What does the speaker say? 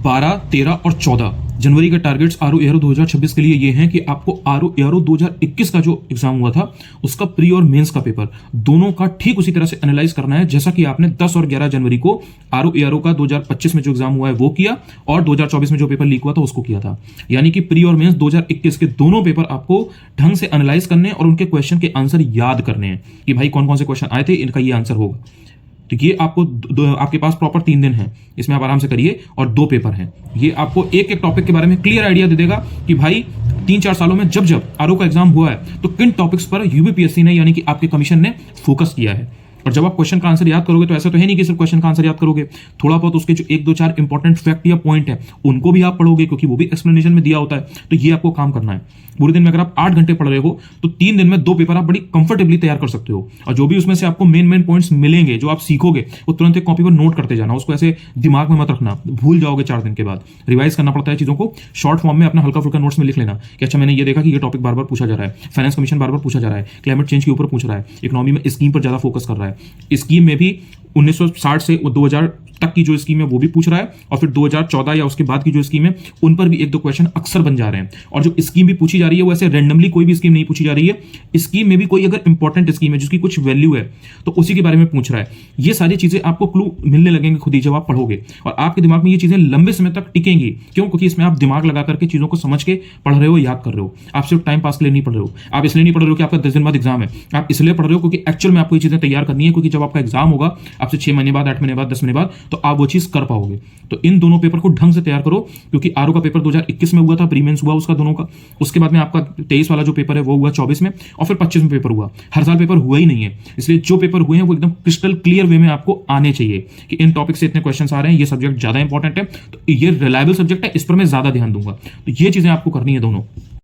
12, 13 और 14 जनवरी के targets RO ARO 2026 के लिए ये हैं कि आपको आरओ एआरओ 2021 का जो एग्जाम हुआ था उसका प्री और मेंस का पेपर दोनों का ठीक उसी तरह से एनालाइज करना है जैसा कि आपने 10 और 11 जनवरी को आरओ एआरओ का 2025 में जो एग्जाम हुआ है वो किया और 2024 में जो पेपर लीक हुआ था उसको किया था। यानी कि प्री और मेंस 2021 के दोनों पेपर आपको ढंग से एनालाइज करने हैं और उनके क्वेश्चन के आंसर याद करने हैं कि भाई कौन कौन से क्वेश्चन आए थे, इनका ये आंसर होगा। तो ये आपको आपके पास प्रॉपर 3 दिन है, इसमें आप आराम से करिए और 2 पेपर हैं। ये आपको एक एक टॉपिक के बारे में क्लियर आइडिया दे देगा कि भाई 3-4 सालों में जब जब आरओ का एग्जाम हुआ है तो किन टॉपिक्स पर यूपीपीएससी ने यानी कि आपके कमीशन ने फोकस किया है। और जब आप क्वेश्चन का आंसर याद करोगे तो ऐसा तो है नहीं कि सिर्फ क्वेश्चन का आंसर याद करोगे, थोड़ा बहुत उसके जो 1-2-4 इंपॉर्टेंट फैक्ट या पॉइंट है उनको भी आप पढ़ोगे क्योंकि वो भी एक्सप्लेनेशन में दिया होता है। तो ये आपको काम करना है। पूरे दिन में अगर आप 8 घंटे पढ़ रहे हो तो 3 दिन में 2 पेपर आप बड़ी कंफर्टेबली तैयार कर सकते हो। और जो भी उसमें से आपको मेन पॉइंट्स मिलेंगे जो आप सीखोगे वो तुरंत एक कॉपी पर नोट करते जाना, उसको ऐसे दिमाग में मत रखना, भूल जाओगे 4 दिन के बाद। रिवाइज करना पड़ता है चीजों को, शॉर्ट फॉर्म में अपना हल्का फुल्का नोट्स में लिख लेना कि अच्छा मैंने ये देखा कि ये टॉपिक बार बार पूछा जा रहा है, फाइनेंस कमीशन बार बार पूछा जा रहा है, क्लाइमेट चेंज के ऊपर पूछ रहा है, इकोनॉमी में स्कीम पर ज्यादा फोकस कर रहा है, स्कीम में भी 1960 से 2000 तक की जो स्कीम है वो भी पूछ रहा है और फिर 2014 या उसके बाद की जो स्कीम है उन पर भी 1-2 क्वेश्चन अक्सर बन जा रहे हैं। और जो स्कीम भी पूछी जा रही है वो ऐसे रैंडमली कोई भी स्कीम नहीं पूछी जा रही है, स्कीम में भी कोई अगर इंपॉर्टेंट स्कीम है जिसकी कुछ वैल्यू है तो उसी के बारे में पूछ रहा है। ये सारी चीजें आपको क्लू मिलने लगेंगे खुद ही जब आप पढ़ोगे और आपके दिमाग में ये चीजें लंबे समय तक टिकेंगी। क्यों? क्योंकि इसमें आप दिमाग लगा करके चीजों को समझ के पढ़ रहे हो, याद कर रहे हो। आप सिर्फ टाइम पास के लिए नहीं पढ़ रहे हो, आप इसलिए नहीं पढ़ रहे हो कि आपका 10 दिन बाद एग्जाम है, आप इसलिए पढ़ रहे हो क्योंकि एक्चुअल में आपको ये चीजें तैयार करनी है। क्योंकि जब आपका एग्जाम होगा आपसे 6 महीने बाद, 8 महीने बाद, 10 महीने बाद, तो आप वो चीज कर पाओगे। तो इन दोनों पेपर को ढंग से तैयार करो क्योंकि आरओ का पेपर 2021 में हुआ था, प्री मेंस हुआ उसका दोनों का, उसके बाद में आपका 23 वाला जो पेपर है वो हुआ 24 में और फिर 25 में पेपर हुआ। हर साल पेपर हुआ ही नहीं है, इसलिए जो पेपर हुए हैं वो एकदम क्रिस्टल क्लियर वे में आपको आने चाहिए कि इन टॉपिक से इतने क्वेश्चन आ रहे हैं, ये सब्जेक्ट ज्यादा इंपॉर्टेंट है, तो ये रिलायबल सब्जेक्ट है, इस पर मैं ज्यादा ध्यान दूंगा। तो ये चीजें आपको करनी है दोनों।